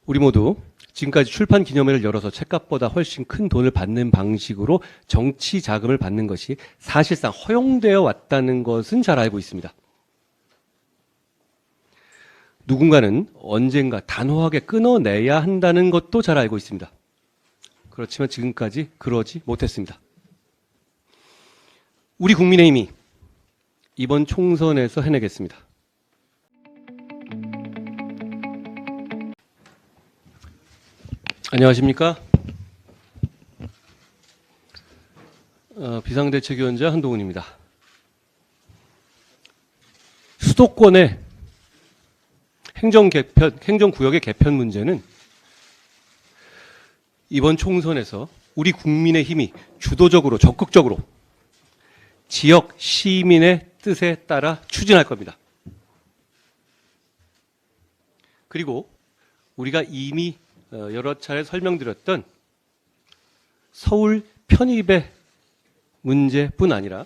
우리 모두 지금까지 출판 기념회를 열어서 책값보다 훨씬 큰 돈을 받는 방식으로 정치 자금을 받는 것이 사실상 허용되어 왔다는 것은 잘 알고 있습니다. 누군가는 언젠가 단호하게 끊어내야 한다는 것도 잘 알고 있습니다. 그렇지만 지금까지 그러지 못했습니다. 우리 국민의힘이 이번 총선에서 해내겠습니다. 안녕하십니까? 비상대책위원장 한동훈입니다. 수도권의 행정구역의 개편 문제는 이번 총선에서 우리 국민의힘이 주도적으로 적극적으로 지역 시민의 뜻에 따라 추진할 겁니다. 그리고 우리가 이미 여러 차례 설명드렸던 서울 편입의 문제뿐 아니라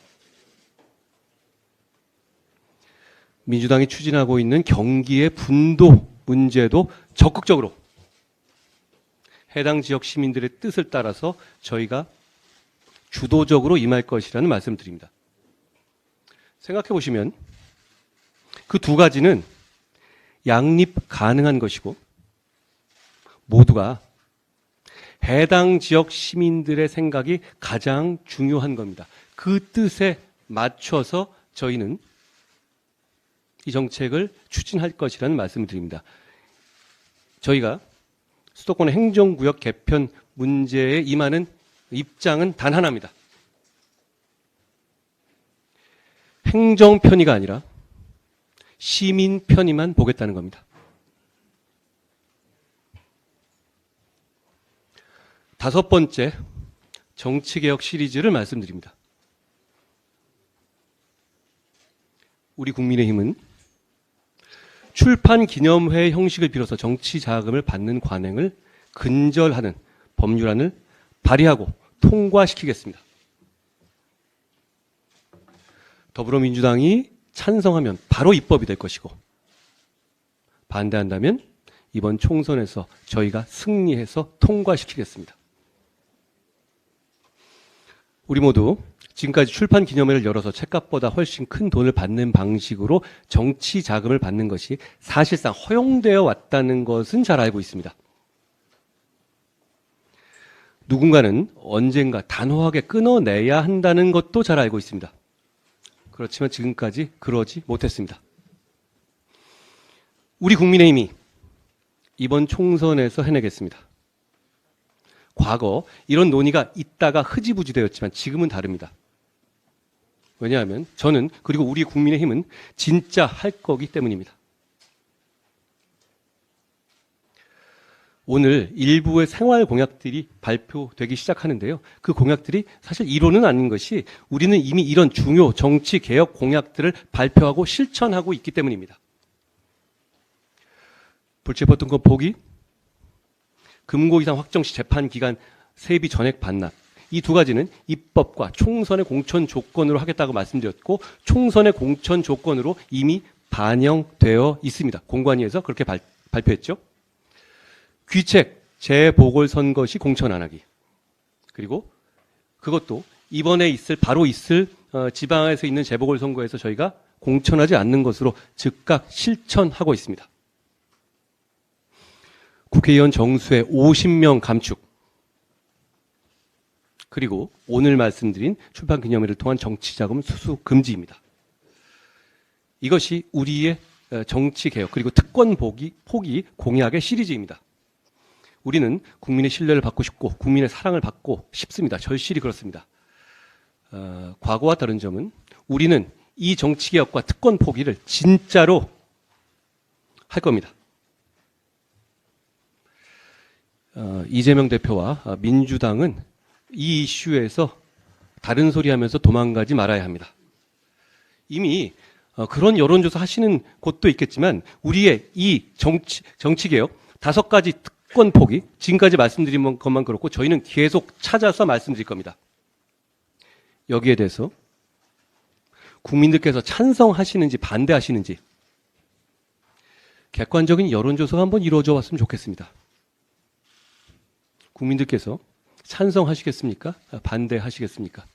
민주당이 추진하고 있는 경기의 분도 문제도 적극적으로 해당 지역 시민들의 뜻을 따라서 저희가 주도적으로 임할 것이라는 말씀을 드립니다. 생각해 보시면 그 두 가지는 양립 가능한 것이고 모두가 해당 지역 시민들의 생각이 가장 중요한 겁니다. 그 뜻에 맞춰서 저희는 이 정책을 추진할 것이라는 말씀을 드립니다. 저희가 수도권 행정구역 개편 문제에 임하는 입장은 단 하나입니다. 행정 편의가 아니라 시민 편의만 보겠다는 겁니다. 다섯 번째 정치개혁 시리즈를 말씀드립니다. 우리 국민의힘은 출판 기념회 형식을 빌어서 정치 자금을 받는 관행을 근절하는 법률안을 발의하고 통과시키겠습니다. 더불어민주당이 찬성하면 바로 입법이 될 것이고 반대한다면 이번 총선에서 저희가 승리해서 통과시키겠습니다. 우리 모두 지금까지 출판 기념회를 열어서 책값보다 훨씬 큰 돈을 받는 방식으로 정치 자금을 받는 것이 사실상 허용되어 왔다는 것은 잘 알고 있습니다. 누군가는 언젠가 단호하게 끊어내야 한다는 것도 잘 알고 있습니다. 그렇지만 지금까지 그러지 못했습니다. 우리 국민의힘이 이번 총선에서 해내겠습니다. 과거 이런 논의가 있다가 흐지부지 되었지만 지금은 다릅니다. 왜냐하면 저는 그리고 우리 국민의힘은 진짜 할 거기 때문입니다. 오늘 일부의 생활 공약들이 발표되기 시작하는데요. 그 공약들이 사실 이론은 아닌 것이 우리는 이미 이런 중요 정치 개혁 공약들을 발표하고 실천하고 있기 때문입니다. 불체포특권 포기, 금고 이상 확정 시 재판 기간 세비 전액 반납, 이 두 가지는 입법과 총선의 공천 조건으로 하겠다고 말씀드렸고 총선의 공천 조건으로 이미 반영되어 있습니다. 공관위에서 그렇게 발표했죠. 귀책, 재보궐선거 시 공천 안 하기. 그리고 그것도 이번에 바로 있을 지방에서 있는 재보궐선거에서 저희가 공천하지 않는 것으로 즉각 실천하고 있습니다. 국회의원 정수의 50명 감축, 그리고 오늘 말씀드린 출판기념회를 통한 정치자금 수수 금지입니다. 이것이 우리의 정치개혁 그리고 특권 포기 공약의 시리즈입니다. 우리는 국민의 신뢰를 받고 싶고 국민의 사랑을 받고 싶습니다. 절실히 그렇습니다. 과거와 다른 점은 우리는 이 정치개혁과 특권 포기를 진짜로 할 겁니다. 이재명 대표와 민주당은 이 이슈에서 다른 소리 하면서 도망가지 말아야 합니다. 이미 그런 여론조사 하시는 곳도 있겠지만 우리의 이 정치개혁 5가지 특권 포기, 지금까지 말씀드린 것만 그렇고 저희는 계속 찾아서 말씀드릴 겁니다. 여기에 대해서 국민들께서 찬성하시는지 반대하시는지 객관적인 여론조사가 한번 이루어져 왔으면 좋겠습니다. 국민들께서 찬성하시겠습니까? 반대하시겠습니까?